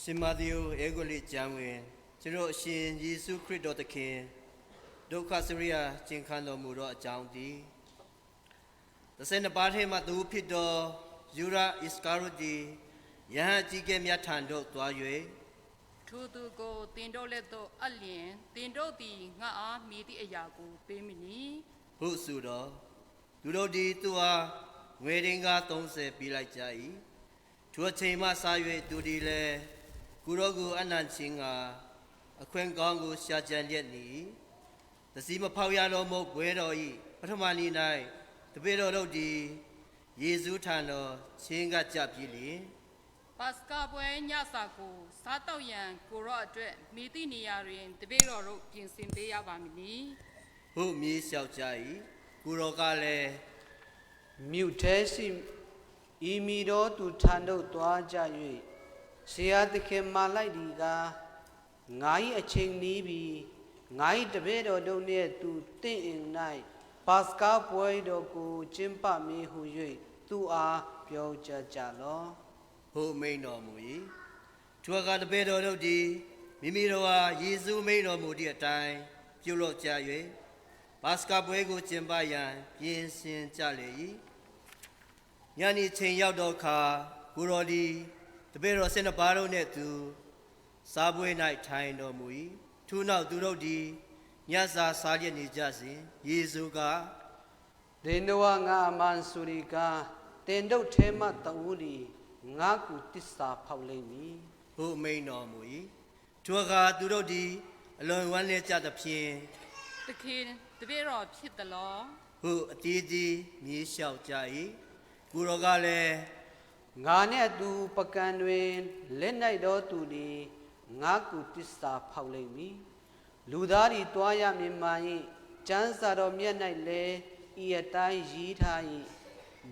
ရှင်မာသေယိုဧဂုလိကျမ်းဝင်ကျွန်တော်အရှင်ယေရှုခရစ်တော်သခင်ဒုက္ခစရိယာကျင့်ခံတော်မူသောအကြောင်းသည်32ပါးထဲမှသူဖြစ်သောယူရာဣစကာရုတီယဟန်ကြီးကဲမြတ်ထံသို့သွား၍ထိုသူကိုတင်တို့လက်သို့အလျင်တင်တို့သည်ငါအားမိသည့်အရာကိုပေးမည်နီဟုဆိုတော့သူတို့သည်သူအားငွေရင်းကား30ပေးလိုက်ကြ၏ထိုအချိန်မှစ၍သူသည်လည်းကိုရောကိုအနန္တချင်းကအခွင့်ကောင်းကိုရှာကြံလျက်နေသစီမဖောက်ရတော်မူဘွဲတော်၏ပထမနေ့၌တပည့်တော်တို့သည်ယေရှုထံတော်ချင်းကကြပြီလျင်ပတ်စကာပွဲညစာကိုစားတော့ရန်ကိုရောအတွက်မိသည့်နေရာတွင်တပည့်တော်တို့ပြင်ဆင်ပေးရပါမည်နီဟုမြေးလျှောက်ကြ၏ကိုရောကလည်းမြုပ်သေးရှိဤမီတော်သူထံသို့သွားကြ၍ဆရာသခင်မာလိုက်ဒီကငါ၏အချိန်နီးပြီးငါ၏တပည့်တော်တို့နှင့်သူတင့်အင်၌ပါစကာပွဲတော်ကိုကျင်းပမည်ဟု၍သူအားပြောကြလောဟုမိန်တော်မူ၏ထိုအခါတပည့်တော်တို့သည်မိမိတို့အားယေရှုမိန်တော်မူသည့်အတိုင်းပြုလုပ်ကြ၍ပါစကာပွဲကိုကျင်းပရန်ပြင်ဆင်ကြလေ၏ညနေချိန်ရောက်သောအခါကိုရော်ဒီတပည့်တော်12ပါးတို့နှင့်သူစားပွဲ၌ထိုင်တော်မူ၏ထိုနောက်သူတို့သည်ညစာစားရနေကြစဉ်ယေရှုကတင်တို့ငါအမှန်ဆိုရီကတင်တို့ထဲမှတူဒီငါကူတစ္ဆာဖောက်လိမ့်မည်ဟုမိန်တော်မူ၏ထိုအခါသူတို့သည်အလွန်ဝမ်းနည်းကြသဖြင့်သခင်တပည့်တော်ဖြစ်သလောဟုအတီးတီးမြေးလျှောက်ကြ၏ကိုရောကလည်းငါနဲ့အတူပကံတွင်လက်၌တော်သူသည်ငါကူတစ္ဆာဖောက်လိမ့်မည်လူသားသည်တွားရမည်မှန်၏ကျမ်းစာတော်မြတ်၌လည်းဤအတိုင်းရေးထား၏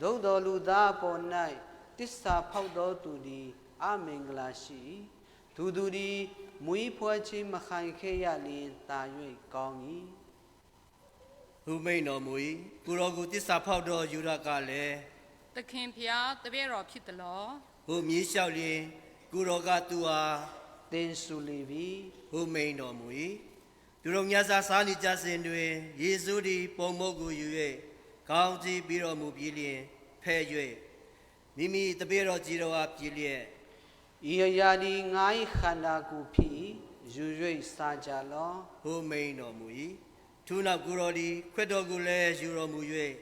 သို့တော်လူသားပေါ်၌တစ္ဆာဖောက်တော်သူသည်အမင်္ဂလာရှိသူသည်မွေးဖွားခြင်းမခံခဲ့ရလျင်တာ၍ကောင်း၏ဟုမိန်တော်မူ၏ကိုရောကိုတစ္ဆာဖောက်တော်ယူရကလည်းသခင်ဖျားတပည့်တော်ဖြစ်သလောဟုမြေးလျှောက်လျင်ကိုရောကသူအားသင်ဆူလီပြီဟုမိန်တော်မူ၏သူတို့ညစာစားနေကြစဉ်တွင်ယေရှုသည်ပုံမုတ်ကိုယူ၍ကောင်းကြီးပြီးတော်မူပြီးလျင်ဖဲ့၍မိမိတပည့်တော်ကြီးတော်အားပြည်လျက်ဤအရာဒီငါ၏ခန္ဓာကိုယ်ဖြစ်ယူ၍စားကြလောဟုမိန်တော်မူ၏ထိုနောက်ကိုရောသည်ခွတ်တော်ကိုလည်းယူတော်မူ၍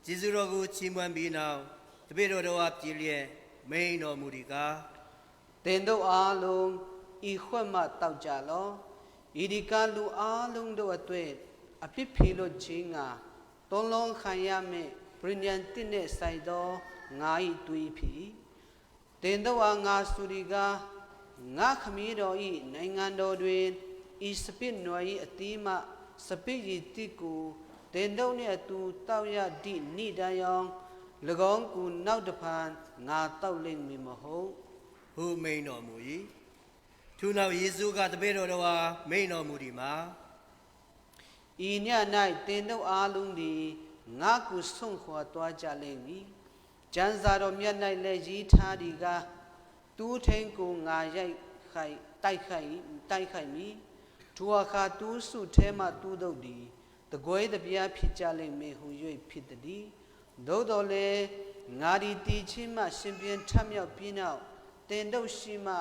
ကျေးဇူးတော်ကိုချီးမွမ်းပြီးနောက်တပည့်တော်တို့အားပြည်လျက်မိန်တော်မူသည်ကားတင်တို့အားလုံးဤခွတ်မှတောက်ကြလောဤဒီကလူအားလုံးတို့အတွေ့အပြစ်ဖြေလို့ခြင်းငါသုံးလုံးခံရမယ်ပရိညာတိနှင့်ဆိုင်သောငါ၏တွေးဖြစ်တင်တို့အားငါစုရီကငါခမည်းတော်၏နိုင်ငံတော်တွင်ဤစပစ်နွယ်၏အတိမစပစ်ရည်တိကိုတင်တို့နှင့်အတူတောက်ရသည့်နိဒယောင်၎င်းကိုနောက်တဖန်ငါတောက်လိမ့်မည်မဟုတ်ဟုမိန်တော်မူ၏ထိုနောက်ယေရှုကတပည့်တော်တို့အားမိန်တော်မူသည်မှာဤည၌တင်တို့အားလုံးသည်ငါကိုဆုံးခွာသွားကြလိမ့်မည်ကျမ်းစာတော်မြတ်၌လည်းရေးထားသည်ကတူးထင်းကိုငါရိုက်ခိုက်တိုက်ခိုက်မည်ထိုအခါတူးစုထဲမှတူးတို့သည်တကွဲတပြားဖြစ်ကြလိမ့်မည်ဟု၍ဖြစ်သည်သို့တော်လည်းငါဒီတီချင်းမှရှင်ပြန်ထမြောက်ပြီးနောက်တင်တို့ရှိမှ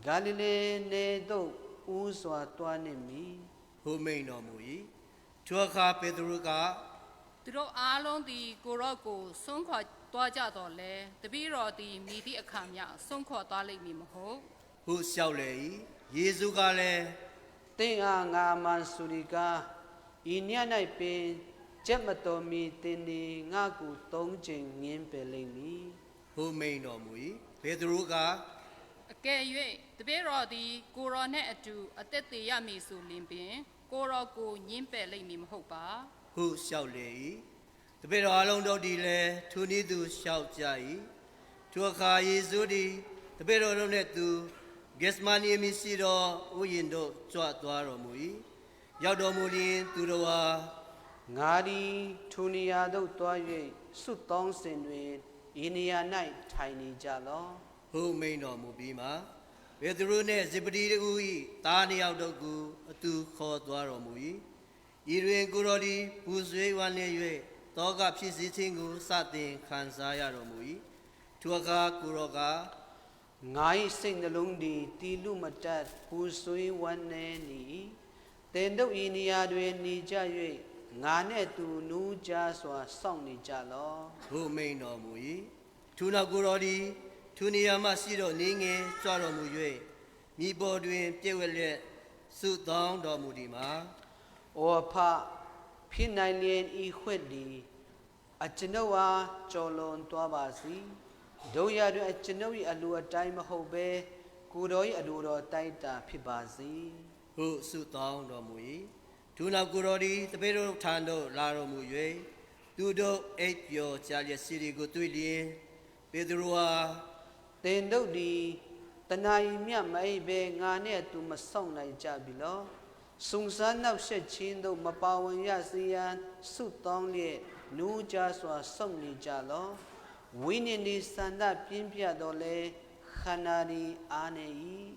ဂါလိလဲနေသို့ဦးစွာတွားနေမည်ဟုမိန်တော်မူ၏ထိုအခါပေတရုကသူတို့အားလုံးသည်ကိုရော့ကိုဆုံးခွာသွားကြတော့လဲတပည့်တော်သည်မိသည့်အခါမျှဆုံးခွာသွားလိမ့်မည်မဟုတ်ဟုလျှောက်လေ၏ယေရှုကလည်းသင်အားငါမန်ဆူရီကဤည၌ပင်ကျက်မတော်မီတင်နေငါကိုသုံးချိန်ငင်းပယ်လိမ့်မည်ဟုမိန်တော်မူ၏ပေတရုကအကယ်၍တပည့်တော်သည်ကိုရောနှင့်အတူအသက်သေးရမည်ဆိုလင်ပင်ကိုရောကိုညင်းပယ်လိမ့်မည်မဟုတ်ပါဟုလျှောက်လေ၏တပည့်တော်အလုံးတို့သည်လည်းထိုနည်းသူလျှောက်ကြ၏ထိုအခါယေရှုသည်တပည့်တော်တို့နှင့်သူဂက်စမာနီမရှိသောဥယျာဉ်သို့ကြွသွားတော်မူ၏ရောက်တော်မူလျှင်သူတို့အားငါသည်ထိုနေရာသို့သွား၍ဆုတောင်းစဉ်တွင်ဤနေရာ၌ထိုင်နေကြလောဟုမိန်တော်မူပြီးမှ ပေတရုနှင့်ဇေဗဒိဦး၏သားနှစ်ယောက်တို့ကိုအတူခေါ်သွားတော်မူ၏ဤတွင်ကိုတော်သည်ပူဆွေးဝမ်းနည်း၍တောကဖြစ်စေခြင်းကိုစတင်ခံစားရတော်မူ၏ထိုအခါကိုတော်က ငါ၏စိတ်နှလုံးသည်တီလူမတတ်ပူဆွေးဝမ်းနည်းနေ၏တင်တို့ဤနေရာတွင်နေကြ၍ငါနှင့်တူနူးကြားစွာစောင့်နေကြလော့ ဟုမိန်တော်မူ၏ထိုနောက်ကိုတော်သည်ထိုနေရာမှရှိသောနေငယ်ကြွတော်မူ၍မိပေါ်တွင်ပြည့်ဝလျက်ဆုတောင်းတော်မူသည်မှာ ။အိုအဖဖြစ်နိုင်လျင်ဤခွက်သည်အကျွန်ုပ်အားကြော်လွန်သွားပါစီ။တို့ရတွင်အကျွန်ုပ်၏အလိုအတိုင်းမဟုတ်ဘဲကိုတော်၏အလိုတော်တိုက်တာဖြစ်ပါစေ ဟုဆုတောင်းတော်မူ၏ထိုနောက်ကိုတော်သည်တပည့်တော်ထံသို့လာတော်မူ၍သူတို့အိပ်ပျော်ကြလျက်စီရီကိုတွေ့လျင်ပေတရုဟာ ။တင်တို့သည်တဏှာဤမြတ်မအိပ်ဘဲငါနှင့်အတူမဆောင်နိုင်ကြပြီလော။စုံစမ်းနောက်ဆက်ချင်းတို့မပါဝင်ရစေရန်ဆုတောင်းလျက်နူးကြားစွာစောင့်နေကြလော။ဝိညာဉ်ဒီစန္ဒပြင်းပြတော်လဲခန္ဓာဒီအားနေ၏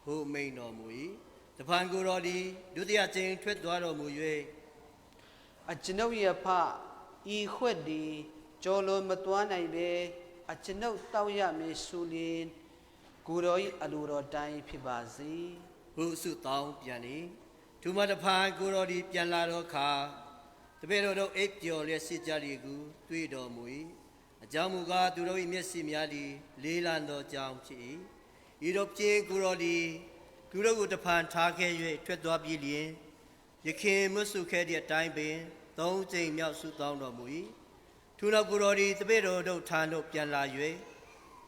ဟုမိန်တော်မူ၏တဖန်ကိုတော်သည်ဒုတိယကြိမ်ထွက်သွားတော်မူ၍ အကျွန်ုပ်ရဲ့ဖဤခွက်ဒီကြော်လွန်မသွားနိုင်ပဲအကျွန်ုပ်တောက်ရမည်ဆိုလျင်ကိုယ်တော်၏အလိုတော်တိုင်းဖြစ်ပါစေ ဟုဆုတောင်းပြန်၏ထိုမှတဖန်ကိုတော်သည်ပြန်လာသောအခါတပည့်တော်တို့အိပ်ပျော်လျက်ရှိကြသည်ကိုတွေ့တော်မူ၏အကြောင်းမူကားသူတို့၏မျက်စိများသည်လေးလံသောကြောင့်ဖြစ်၏ဤတို့ပြေကိုတော်သည်သူတို့ကိုတဖန်ထားခဲ့၍ထွက်သွားပြီးလျင်ယခင်မွတ်ဆုခဲ့သည့်အတိုင်းပင်သုံးကြိမ်မြောက်ဆုတောင်းတော်မူ၏ထိုနောက်ကိုတော်သည်တပည့်တော်တို့ထံသို့ပြန်လာ၍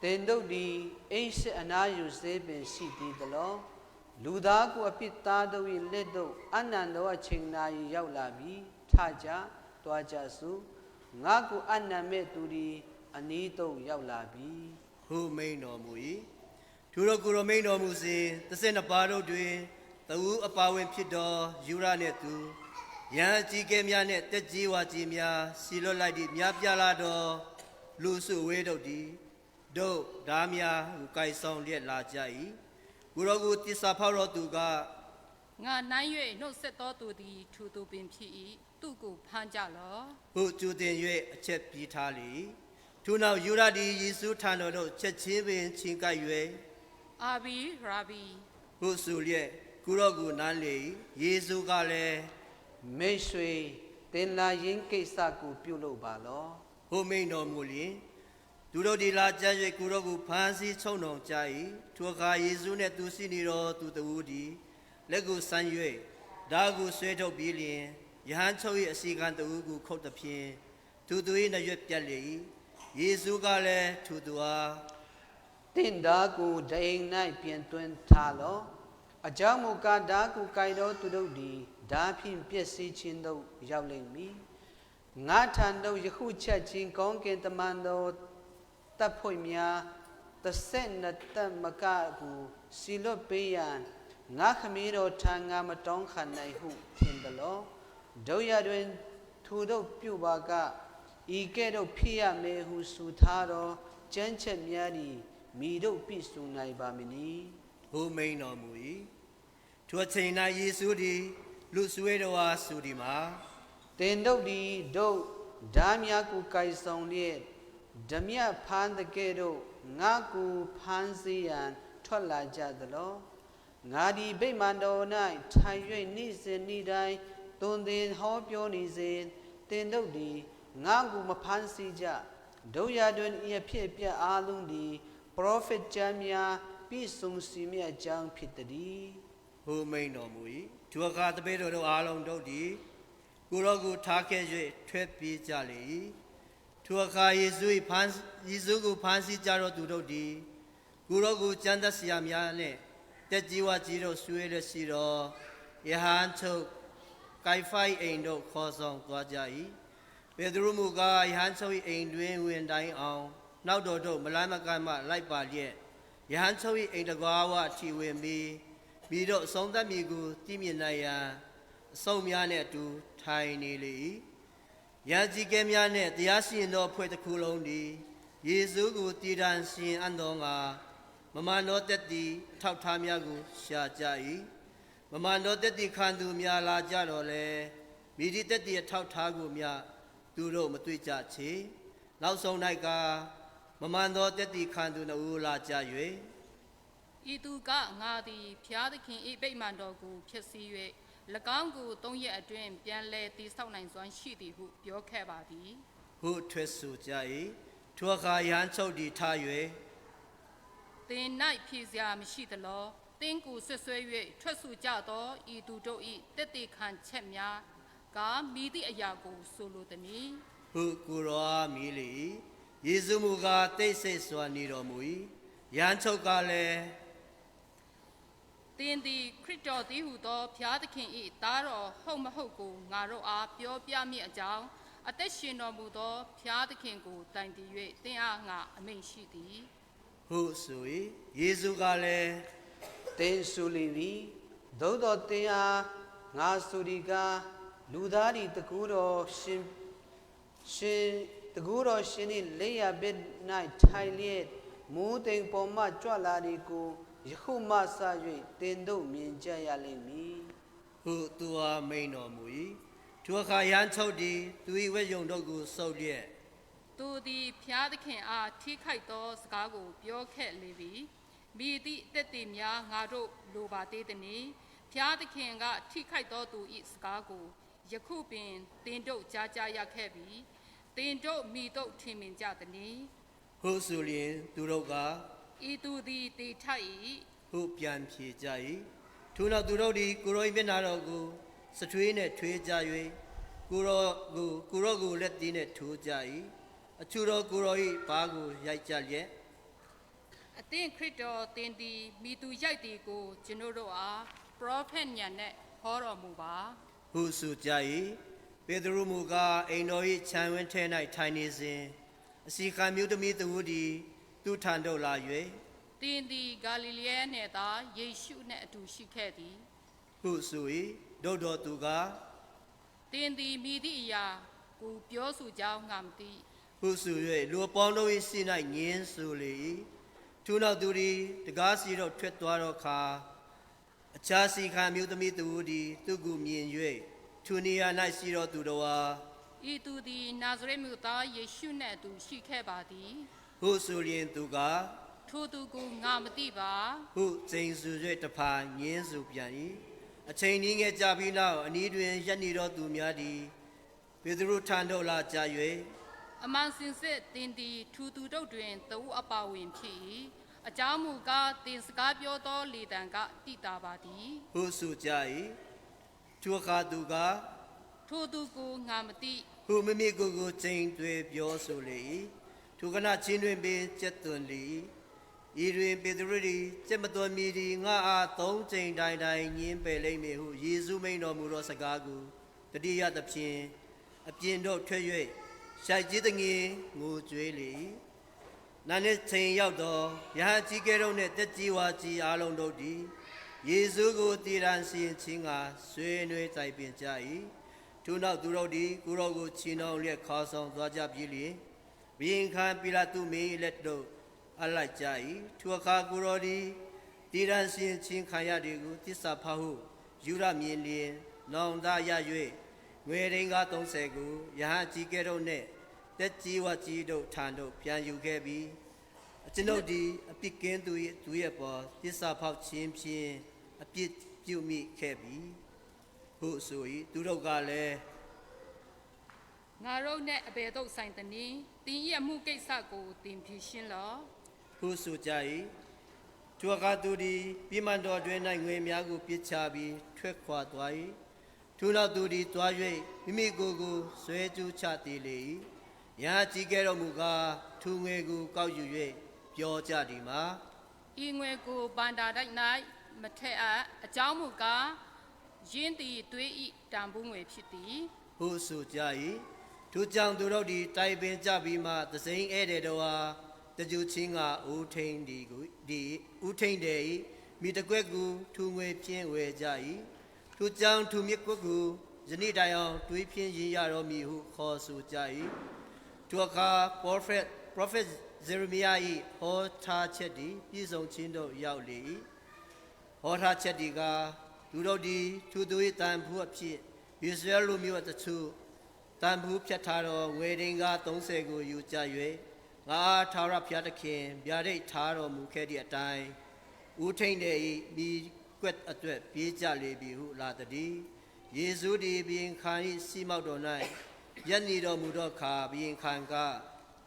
တင်တို့သည်အိမ်ရှိအနာယူစေပင်ရှိသေးသလောလူသားကိုအပြစ်သားတို့၏လက်တို့အနန္တောအချိန်နာရီရောက်လာပြီထကြတွားကြစို့ငါကိုအနန္မဲ့သူသည်အနီးသို့ရောက်လာပြီ ဟုမိန်တော်မူ၏သူတို့ကိုယ်တော်မိန်တော်မူစဉ်32ပါးတို့တွင်တဝူအပါဝင်ဖြစ်သောယူရနှင့်သူရန်အကြီးကဲများနှင့်တက်ကြီးဝါကြီးများစီလွတ်လိုက်သည့်များပြားလာသောလူစုဝေးတို့သည်တို့ဓာများဟုကိုက်ဆောင်လျက်လာကြ၏ကိုတော်ကိုတစ္ဆာဖောက်တော်သူက ငါနိုင်၍နှုတ်ဆက်သောသူသည်ထူသူပင်ဖြစ်၏သူကိုဖမ်းကြလော့ ဟုကျူတင်၍အချက်ပြီးထားလေထိုနောက်ယူရသည်ယေရှုထံတော်သို့ချက်ချင်းပင်ချင်းကိုက်၍ အာဘီရာဘီ ဟုဆိုလျက်ကိုတော်ကိုနားလေယေရှုကလည်း မိတ်ဆွေတင်လာရင်းကိစ္စကိုပြုလုပ်ပါလော ဟုမိန်တော်မူလျင်သူတို့ဒီလာကြ၍ကိုတော်ကိုဖမ်းဆီးချုံတော်ကြ၏ထိုအခါယေရှုနှင့်သူရှိနေတော်သူတဝူသည်လက်ကိုဆမ်း၍ဓာကိုဆွဲထုတ်ပြီးလျင်ယဟန်ချုပ်၏အစီကံတဝူကိုခုတ်သည်ဖြင့်သူတို့၏နှရွက်ပြတ်လေ၏ယေရှုကလည်းသူတို့အား တင်သားကိုဒိန်၌ပြင်သွင်းထားလောအကြောင်းမူကားဓာကိုကိုင်တော်သူတို့သည်ဓာဖြင့်ပြည့်စည်ခြင်းသို့ရောက်လိမ့်မည်ငါထံသို့ယခုချက်ချင်းကောင်းကင်တမန်တော်တပ်ဖွဲ့များ32တပ်မကကိုစီလွတ်ပေးရန်ငါခမည်းတော်ထံငါမတောင်းခံနိုင်ဟုထင်သလောတို့ရတွင်သူတို့ပြုပါကဤကဲ့သို့ဖြစ်ရမယ်ဟုဆိုထားတော်ကျမ်းချက်များသည်မိတို့ပြည့်စုံနိုင်ပါမည် ဟုမိန်တော်မူ၏ထိုအချိန်၌ယေရှုသည်လူဆွေတော်အားဆိုသည်မှာ တင်တို့သည်တို့ဓာများကိုကိုင်ဆောင်လျက်ဓမြဖမ်းတဲ့ကဲ့သို့ငါကိုဖမ်းစေရန်ထွက်လာကြသလောငါဒီဗိမာန်တော်၌ထိုင်၍နေ့စဉ်နေ့တိုင်းသွန်သင်ဟောပြောနေစဉ်တင်တို့သည်ငါကိုမဖမ်းဆီးကြတို့ရတွင်ဤအဖြစ်ပြအားလုံးသည်ပရောဖက်ကျမ်းများပြည့်စုံစီမြတ်ကြောင်းဖြစ်သည် ဟုမိန်တော်မူ၏ထိုအခါတပည့်တော်တို့အားလုံးတို့သည်ကိုတော်ကိုထားခဲ့၍ထွက်ပြေးကြလေ၏ထိုအခါယေရှုကိုဖမ်းဆီးကြတော်သူတို့သည်ကိုတော်ကိုကျမ်းသတ်ဆရာများနှင့်တက်ကြီးဝါကြီးတို့ဆွေးလက်ရှိတော်ယဟန်ချုပ်ကိုင်ဖိုင်အိမ်တို့ခေါ်ဆောင်သွားကြ၏ပေတရုမူကားယဟန်ချုပ်၏အိမ်တွင်ဝင်တိုင်းအောင်နောက်တော်တို့မလန်းမကမ်းမှလိုက်ပါလျက်ယဟန်ချုပ်၏အိမ်တကားဝအထီဝင်ပြီးတော့အဆုံးသတ်မိကိုတည်မြင်နိုင်ရန်အဆုံးများနှင့်အတူထိုင်နေလေ၏ရန်ကြီးကဲများနှင့်တရားရှင်သောဖွဲ့တစ်ခုလုံးသည်ယေရှုကိုတည်တံ့ရှင်အံ့တော်ငါ မမနောတက်တီထောက်ထားများကိုရှာကြ၏မမနောတက်တီခံသူများလာကြတော့လေမိဒီတက်တီအထောက်ထားကိုများသူတို့မတွေ့ကြချေနောက်ဆုံး၌ကမမနောတက်တီခံသူနှုတ်လာကြ၍ ဤသူကငါသည်ဖျားသခင်ဤဗိမာန်တော်ကိုဖြစ်စည်း၍၎င်းကို3ရက်အတွင်းပြန်လဲတည်ဆောက်နိုင်စွမ်းရှိသည်ဟုပြောခဲ့ပါသည် ဟုထွက်ဆိုကြ၏ထိုအခါယဟန်ချုပ်သည်ထား၍ သင်၌ဖြေစရာမရှိသလောသင်ကိုဆွဆွဲ၍ထွက်ဆိုကြသောဤသူတို့၏တက်တေခံချက်များကမိသည့်အရာကိုဆိုလိုသည်။ ဟုကိုရောအားမီလေယေရှုမူကားတိတ်ဆိတ်စွာနေတော်မူ၏ယဟန်ချုပ်ကလည်း သင်သည်ခရစ်တော်သည်ဟုသောဘုရားသခင်၏သားတော်ဟုတ်မဟုတ်ကိုငါတို့အားပြောပြမည့်အကြောင်းအသက်ရှင်တော်မူသောဘုရားသခင်ကိုတိုင်တည်၍သင်အားငါအမိန့်ရှိသည် ဟုဆို၏ယေရှုကလည်း သင်ဆိုလိမ့်မည်သို့တော်သင်အားငါဆိုဒီကလူသားဒီတကူတော်ရှင်တကူတော်ရှင်၏လက်ရဘက်၌ထိုင်လျက်မိုးတိမ်ပေါ်မှကြွလာသည်ကိုယခုမှစ၍သင်တို့မြင်ကြရလိမ့်မည် ဟုသူအားမိန်တော်မူ၏ထိုအခါယဟန်ချုပ်သည်သူ၏ဝိယုံတို့ကိုစုပ်လျက် သူသည်ဘုရားသခင်အားထိခိုက်သောစကားကိုပြောခဲ့လေပြီမိသည့်တက်တည်များငါတို့လိုပါသေးသည်။ဘုရားသခင်ကထိခိုက်သောသူ၏စကားကိုယခုပင်သင်တို့ကြားကြရခဲ့ပြီသင်တို့မိတို့ထင်မြင်ကြသည်။ ဟုဆိုလျင်သူတို့က ဤသူသည်တေထိုက်၏ ဟုပြန်ဖြေကြ၏ထိုနောက်သူတို့သည်ကိုရော၏မျက်နှာတော်ကိုစထွေးနှင့်ထွေးကြ၍ကိုရောကိုလက်သီးနှင့်ထိုးကြ၏အချူတော်ကိုရော၏ဘားကိုရိုက်ကြလျက် အသင်ခရစ်တော်သင်သည်မိသူရိုက်သည်ကိုကျွန်ုပ်တို့အားပရောဖက်ညံနဲ့ဟောတော်မူပါ ဟုဆိုကြ၏ပေတရုမူကားအိမ်တော်၏ခြံဝင်းထဲ၌ထိုင်နေစဉ်အစီခံမျိုးသမီးသူသည်သူထံသို့လာ၍ သင်သည်ဂါလိလဲနှင့်သာယေရှုနှင့်အတူရှိခဲ့သည် ဟုဆို၏တို့တော်သူက သင်သည်မိသည့်အရာကိုပြောဆိုကြောင်းငါမသိ ဟုဆို၍လူအပေါင်းတို့၏စီ၌ငင်းဆိုလေ၏ထိုနောက်သူသည်တကားစီတော့ထွက်သွားတော့ခါအခြားစီခံမျိုးသမီးသူသည်သူကိုမြင်၍ထိုနေရာ၌ရှိတော်သူတော်အား ဤသူသည်နာဇရက်မြို့သားယေရှုနှင့်အတူရှိခဲ့ပါသည် ဟုဆိုလျင်သူက ထိုသူကိုငါမသိပါ ဟုကျိန်ဆူ၍တဖာငင်းဆိုပြန်၏အချိန်နည်းငယ်ကြာပြီးနောက်အနီးတွင်ရက်နေတော်သူများသည်ပေတရုထံသို့လာကြ၍ အမှန်စင်စစ်သင်သည်ထိုသူတို့တွင်တဝူအပါဝင်ဖြစ်၏အကြောင်းမူကားသင်စကားပြောသောလေတံကတိတာပါသည် ဟုဆိုကြ၏ထိုအခါသူက ထိုသူကိုငါမသိ ဟုမိမိကိုယ်ကိုကျိန်တွေပြောဆိုလေ၏ထိုကနချင်းတွင်ပင်ကျက်သွန်လေ၏ဤတွင်ပေတရုသည်ကျက်မသွန်မီသည်ငါအားသုံးကျိန်တိုင်းတိုင်းညင်းပယ်လိမ့်မည်ဟုယေရှုမိန်တော်မူသောစကားကိုတတိယသဖြင့်အပြင်သို့ထွက်၍ရှိုက်ကြီးတငင်ငိုကြွေးလေ၏နာနေချိန်ရောက်သောယဟန်ကြီးကဲတို့နှင့်တက်ကြီးဝါကြီးအားလုံးတို့သည်ယေရှုကိုတည်ရန်စီရင်ခြင်းကဆွေးနွေးတိုင်ပင်ကြ၏ထိုနောက်သူတို့သည်ကိုရောကိုချီနှောင်လျက်ခေါ်ဆောင်သွားကြပြီးလျှင်ဘုရင်ခံပိလတုမင်းလက်တို့အလိုက်ကြ၏ထိုအခါကိုရောသည်တည်ရန်စီရင်ခြင်းခံရသည်ကိုတစ္ဆာဖဟုယူရမြင်လျင်နောင်တရ၍ငွေရင်းကား30ကိုယဟန်ကြီးကဲတို့နှင့်တက်ကြီးဝကြီးတို့ထံသို့ပြန်ယူခဲ့ပြီးကျွန်ုပ်သည်အပြစ်ကင်းသူရဲ့ပေါ်တစ္ဆာဖောက်ခြင်းဖြင့်အပြစ်ပြုမိခဲ့ပြီဟုဆို၏သူတို့ကလည်း ငါတို့နှင့်အဘယ်သို့ဆိုင်သနည်းသင်၏အမှုကိစ္စကိုသင်ဖြေရှင်းလော့ ဟုဆိုကြ၏ထိုအခါသူသည်ပြမန်တော်တွင်၌ငွေများကိုပြစ်ချပြီးထွက်ခွာသွား၏ထိုနောက်သူသည်သွား၍မိမိကိုယ်ကိုဆွဲကျူးချတည်လေ၏ယဟန်ကြီးကဲတော်မူကားထိုငွေကိုကောက်ယူ၍ပြောကြသည်မှာ ဤငွေကိုဗန္တာတိုက်၌မထက်အပ်အကြောင်းမူကားယင်းသည်သွေးဤတံပိုးငွေဖြစ်သည် ဟုဆိုကြ၏ထိုကြောင့်သူတို့သည်တိုင်ပင်ကြပြီးမှသစိမ်းဧည့်သည်တို့အားတကြူချင်းကဦးထိန်ဒီကိုဦးထိန်တယ်၏မိတကွက်ကိုထူငွေဖြင့်ဝယ်ကြ၏ထိုကြောင့်ထူမြစ်ကွက်ကိုယနေ့တိုင်အောင်တွေးဖြင်းရရတော်မူဟုခေါ်ဆိုကြ၏ထိုအခါ prophet ဇေရမိယ၏ဟောထားချက်သည်ပြည့်စုံခြင်းတို့ရောက်လေ၏ဟောထားချက်ဒီကသူတို့သည်သူတို့၏တန်ဖိုးအဖြစ်ဣသရေလလူမျိုးအချို့တန်ဖိုးဖြတ်ထားသောငွေဒင်္ဂါ30ကိုယူကြ၍ငါထာဝရဘုရားသခင်ဗျာဒိတ်ထားတော်မူခဲ့သည့်အတိုင်းဦးထိန်တဲ့ဤမိကွက်အတွက်ပြေးကြလေပြီဟုလာသည်ယေရှုသည်ဘုရင်ခံ၏စီမောက်တော်၌ယက်နေတော်မူသောအခါဘုရင်ခံက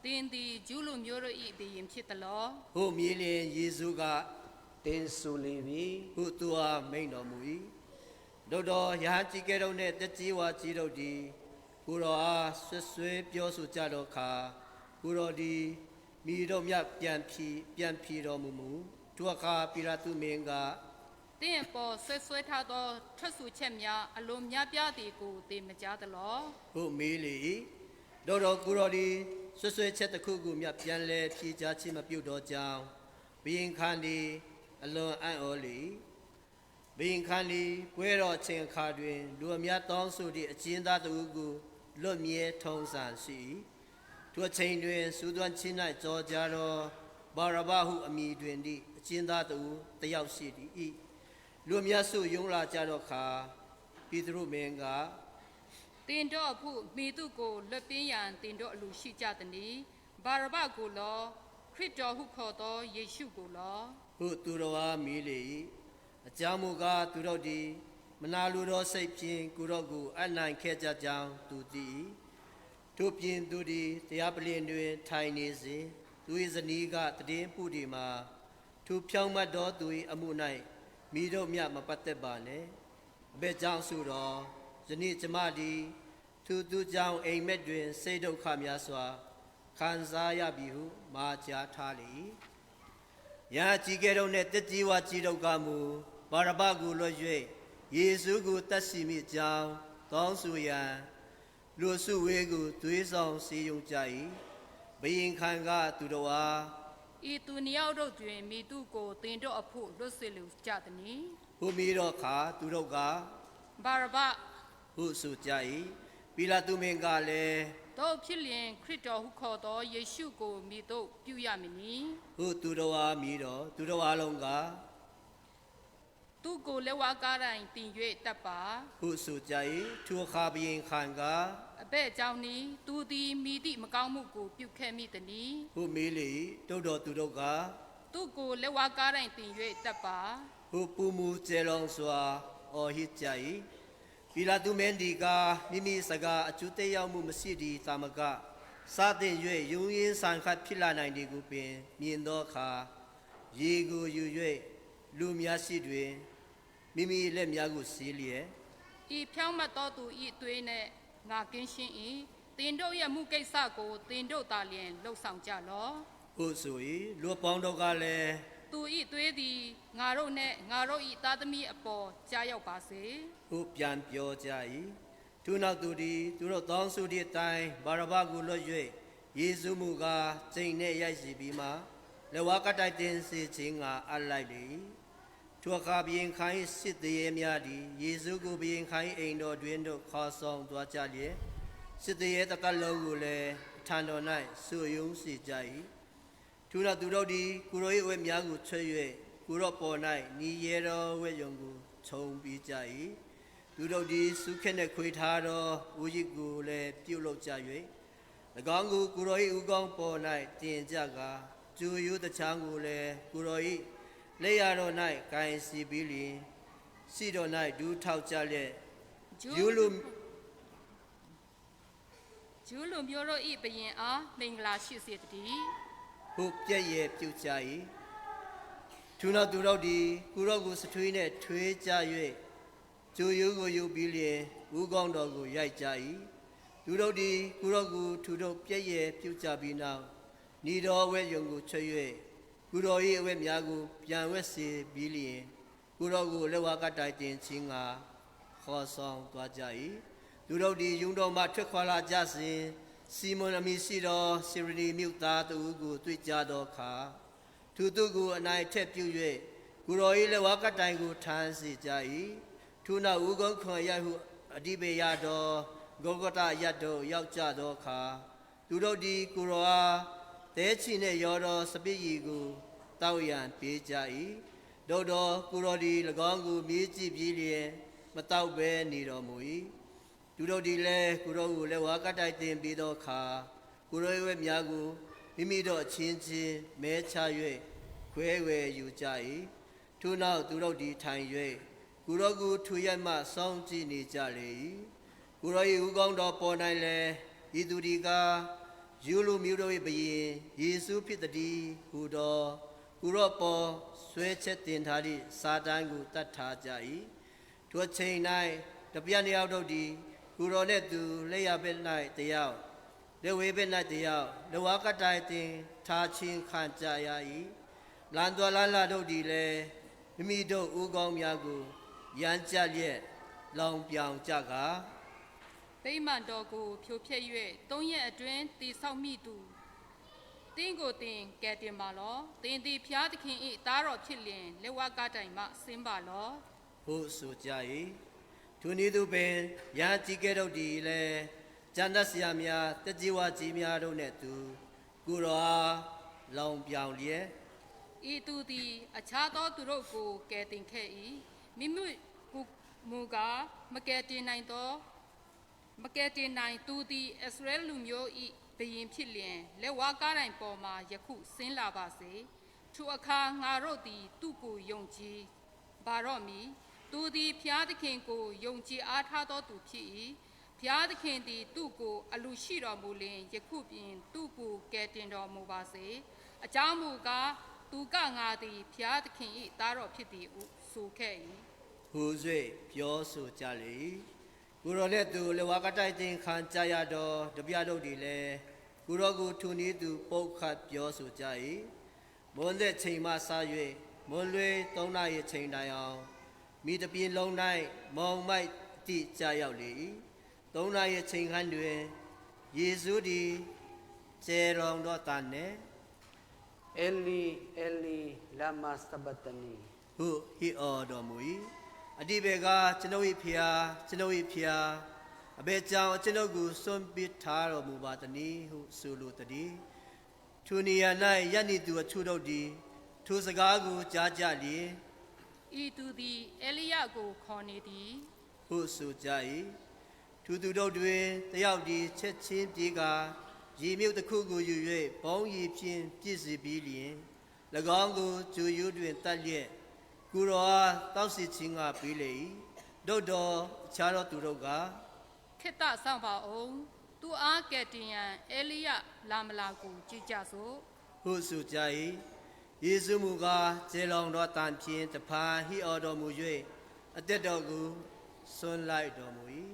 တင်သည်ဂျူးလူမျိုးတို့၏ဘုရင်ဖြစ်သလော ဟုမြေလင်ယေရှုက တင်ဆိုလေပြီ ဟုသူအားမိန်တော်မူ၏တို့တော်ယဟန်ကြီးကဲတို့နှင့်တကြီးဝါကြီးတို့သည်ကိုတော်အားဆွဆွဲပြောဆိုကြသောအခါကိုတော်သည်မိတို့မြပြန်ဖြီတော်မူမူထိုအခါပိလာတုမင်းက တင်ပေါ်ဆွဲထားသောထွက်ဆိုချက်များအလွန်များပြားသည်ကိုသင်မကြားသလော ဟုမေးလေ၏တို့တော်ကိုတော်သည်ဆွချက်တစ်ခုခုမြပြန်လဲဖြေချခြင်းမပြုတော့ကြောင်းဘုရင်ခန်းသည်အလွန်အံ့ဩလေဘုရင်ခန်းသည်ပွဲတော်အချိန်အခါတွင်လူအများတောင်းဆိုသည့်အကျဉ်းသားတို့ကိုလွတ်မြဲထုံးစံရှိထိုအချိန်တွင်စူးသွမ်းချင်း၌ကြောကြသောဘာရဘဟုအမည်တွင်သည့်အကျဉ်းသားတို့တယောက်ရှိသည်၏လူအများစုယုံလာကြသောအခါပိတရုမင်းက တင်တော့အဖို့မိသူကိုလွတ်ပင်းရန်တင်တော့အလူရှိကြသည်။ဘာရဘကိုလောခရစ်တော်ဟုခေါ်သောယေရှုကိုလော ဟုသူတော်အားမေးလေ၏အကြောင်းမူကားသူတို့သည်မနာလိုသောစိတ်ဖြင့်ကိုယ်တော်ကိုအနိုင်ခဲ့ကြကြောင်းသူသိ၏တို့ပြင်သူသည်တရားပလင်တွင်ထိုင်နေစဉ်သူ၏ဇနီးကတည်င်းပူဒီမှာသူဖြောင်းမတ်သောသူ၏အမှု၌မိတို့မြမပတ်သက်ပါနဲ့အဘယ်ကြောင့်ဆိုတော့ဇနီးကျမသည်သူကြောင့်အိမ်မက်တွင်စိတ်ဒုက္ခများစွာခံစားရပြီဟုမာကြားထားလေ၏ရာကြီးကဲတို့နှင့်တကြီးဝါကြီးတို့ကမူဘာရဘကိုလွတ်၍ယေရှုကိုတတ်စီမိကြောင်းတောင်းဆိုရန်လူစုဝေးကိုသွေးဆောင်စီယုံကြ၏ဘုရင်ခံကသူတော်အား ။ဤသူနှစ်ယောက်တို့တွင်မိသူကိုတင်တော့အဖို့လွတ်စေလူကြသည်။ ဟုမိတော့ခါသူတို့က ဘာရဘ ဟုဆိုကြ၏ပိလာတုမင်းကလည်း တို့ဖြစ်လျင်ခရစ်တော်ဟုခေါ်သောယေရှုကိုမိတို့ပြုရမည်နီ ဟုသူတော်အားမိတော့သူတော်အားလုံးက ။သူကိုလက်ဝါးကားတိုင်းတင်၍တပ်ပါ ဟုဆိုကြ၏ထိုအခါဘုရင်ခံက ။အဘဲ့အကြောင်းနီသူသည်မိသည့်မကောင်းမှုကိုပြုခဲ့မိသည် ဟုမေးလေတို့တော်သူတို့က ။သူကိုလက်ဝါးကားတိုင်းတင်၍တပ်ပါ ဟုပူမူကျေလောင်စွာအော်ဟစ်ကြ၏ပိလာတုမင်းဒီကမိမိစကားအကျိုးသက်ရောက်မှုမရှိသည့်သာမကစာတင်၍ယုံရင်းဆန်ခတ်ဖြစ်လာနိုင်သည်ကိုပင်မြင်သောအခါရေကိုယူ၍လူများရှိတွင်မိမိလက်များကိုစီးလျက် ။ဤဖြောင်းမတ်တော်သူဤအသွေးနှင့်ငါကင်းရှင်း၏တင်တို့ရဲ့မှုကိစ္စကိုတင်တို့သာလျင်လှုပ်ဆောင်ကြလော ဟုဆို၏လူပေါင်းတို့ကလည်း သူဤသွေးသည်ငါတို့နှင့်ငါတို့ဤသားသမီးအပေါ်ကြားရောက်ပါစေ ဟုပြန်ပြောကြ၏ထိုနောက်သူသည်သူတို့တောင်းဆိုသည့်အတိုင်းဘာရဘကိုလွတ်၍ယေရှုမူကားကျိန်နှင့်ရိုက်စီပြီးမှလက်ဝါးကတိုက်တင်စေခြင်းကအလိုက်လေထိုအခါဘုရင်ခိုင်းစစ်သေးရဲများသည်ယေရှုကိုဘုရင်ခိုင်းအိမ်တော်တွင်တို့ခေါ်ဆောင်သွားကြလျက်စစ်သေးရဲတစ်ပတ်လုံးကိုလည်းထံတော်၌ဆွယုံစီကြ၏ထိုနောက်သူတို့သည်ကိုရော၏အဝတ်များကိုချွတ်၍ကိုရောပေါ်၌နီရဲတော်ဝဲယုံကိုခြုံပြီးကြ၏သူတို့သည်စုခက်နှင့်ခွေထားသောဦးကြီးကိုလည်းပြုတ်လုကြ၍၎င်းကိုကိုရော၏ဥကောင်းပေါ်၌တင်ကြကာကျူရိုးတချမ်းကိုလည်းကိုရော၏လက်ရတော်၌ကိုင်စီပြီးလျင်စီတော်၌ဒူးထောက်ကြလျက်ယူလူ ဂျူးလူမျိုးတို့ဤဘရင်အားမင်္ဂလာရှိစေတည်း ဟုပြည့်ရဲ့ပြုတ်ကြ၏ထိုနောက်သူတို့သည်ကိုရောကိုစထွေးနှင့်ထွေးကြ၍ကျူရိုးကိုယူပြီးလျင်ဥကောင်းတော်ကိုရိုက်ကြ၏သူတို့သည်ကိုရောကိုထူတို့ပြည့်ရဲ့ပြုတ်ကြပြီးနောက်ဤတော်ဝဲယုံကိုချွတ်၍ကိုရော၏အဝတ်များကိုပြန်ဝက်စေပြီးလျင်ကိုရောကိုလက်ဝါးကတိုင်တင်ခြင်းကခေါ်ဆောင်သွားကြ၏သူတို့သည်ယုံတော်မှထွက်ခွာလာကြစဉ်စီမွန်အမည်ရှိသောစီရနီမြို့သားသူကိုတွေ့ကြသောအခါသူတို့ကိုအနိုင်ထက်ပြု၍ကိုရော၏လက်ဝါးကတိုင်ကိုထမ်းစေကြ၏ထိုနောက်ဥကုန်းခွန်ရိုက်ဟုအဓိပ္ပာယ်ရသောဂေါဂတရတ်တို့ရောက်ကြသောအခါသူတို့သည်ကိုရောအား တဲချီနှင့်ရောတော်စပစ်ရီကိုတောက်ရန်ပေးကြ၏ဒုတော်ကိုတော်ဒီ၎င်းကိုမြည်ကြည့်ပြီးလျင်မတောက်ပဲနေတော်မူ၏သူတို့ဒီလည်းကိုတော်ကိုလက်ဝါးကတိုက်တင်ပြီးသောအခါကိုတော်ရဲ့များကိုမိမိတို့အချင်းချင်းမဲချ၍ခွဲဝဲယူကြ၏ထို့နောက်သူတို့ဒီထိုင်၍ကိုတော်ကိုထူရမှစောင့်ကြည့်နေကြလေ၏ကိုတော်၏ဥကောင်းတော်ပေါ်၌လည်းဤသူဒီကယူလူမျိုးတို့၏ဘုရင်ယေရှုဖြစ်သည်ဟူသောကိုတော်ပေါ်ဆွဲချက်တင်ထားသည့်စာတန်ကိုတတ်ထားကြ၏ထိုချိန်၌တပြည့်နှစ်ယောက်တို့သည်ကိုတော်နှင့်သူလက်ရဘက်၌တယောက်လက်ဝဲဘက်၌တယောက်လဝါကတိုင်တင်ထားချင်းခံကြရ၏လန်တော်လာတို့သည်လည်းမိမိတို့ဦးကောင်းများကိုရမ်းကြလျက်လောင်ပြောင်ကြကားဗိမာန်တော်ကိုဖြိုဖျက်၍3 ရက်အတွင်းတည်ဆောက်မိသူတင်းကိုတင်ကဲတင်ပါလောတင်းသည်ဖျားသခင်၏သားတော်ဖြစ်လျင်လက်ဝါးကတိုင်မှဆင်းပါလောဟုဆိုကြ၏ထိုနည်းသူပင်ရဟန်းကြီးကဲ့သို့သည်လည်းကျမ်းတတ်ဆရာများတကြီးဝါကြီးများတို့နှင့်သူကိုတော်အားလောင်ပြောင်လျက်ဤသူသည်အခြားသောသူတို့ကိုကဲတင်ခဲ့၏မိမိမူကားမကဲတင်နိုင်သူသည်အစ္စရေလလူမျိုး၏ဘုရင်ဖြစ်လျင်လက်ဝါးကားတိုင်ပေါ်မှယခုဆင်းလာပါစေထိုအခါငါတို့သည်သူ့ကိုယုံကြည်ပါတော့မည်သူသည်ဖျားသခင်ကိုယုံကြည်အားထားသောသူဖြစ်၏ဖျားသခင်သည်သူ့ကိုအလူရှိတော်မူလျင်ယခုပြင်သူ့ကိုကယ်တင်တော်မူပါစေအကြောင်းမူကားသူကငါသည်ဖျားသခင်၏သားတော်ဖြစ်သည်ဟုဆိုခဲ့၏ဟူ၍ပြောဆိုကြလေကိုတော်နဲ့သူလက်ဝါးကတိုက်တင်ခံကြရသောတပြတို့သည်လည်းကိုတော်ကိုထူနည်းသူပုတ်ခတ်ပြောဆိုကြ၏မွန်းတဲ့ချိန်မှစ၍မွန်းလွဲ3 နာရီချိန်တိုင်အောင်မိတပြင်းလုံး၌မောင်မိုက်တိကြရောက်လေ၏3 နာရီချိန်ခန့်တွင်ယေရှုသည်ကျေရောင်တော်တန်နှင့်အဲလီအဲလီလာမစတဘတနီဟုဟိအော်တော်မူ၏အတိဘေကကျွန်ုပ်၏ဖျားကျွန်ုပ်၏ဖျားအဘယ်ကြောင့်ကျွန်ုပ်ကိုစွန့်ပစ်ထားတော်မူပါသနည်းဟုဆိုလိုသည်ထိုနေရာ၌ယနေ့သူအချို့တို့သည်ထိုစကားကိုကြားကြလျင်ဤသူသည်အေလိယကိုခေါ်နေသည်ဟုဆိုကြ၏သူတို့တွင်တယောက်သည်ချက်ချင်းပြေးကာရေမြုပ်တစ်ခုကိုယူ၍ဘောင်းရည်ဖြင့်ပြည့်စုံပြီးလျင်၎င်းကိုဂျူယူတွင်တတ်လျက်ကိုတော်အားတောက်စီချင်းကပြီးလေ၏တို့တော်အခြားသောသူတို့ကခေတ္တဆောင်ပါအောင်သူအားကယ်တင်ရန်အေလိယလာမလာကိုကြည်ကြစို့ဟုဆိုကြ၏ယေရှုမူကားကျေလောင်တော်တန်ဖြင့်တဖန်ဟိအော်တော်မူ၍အသက်တော်ကိုဆွန်းလိုက်တော်မူ၏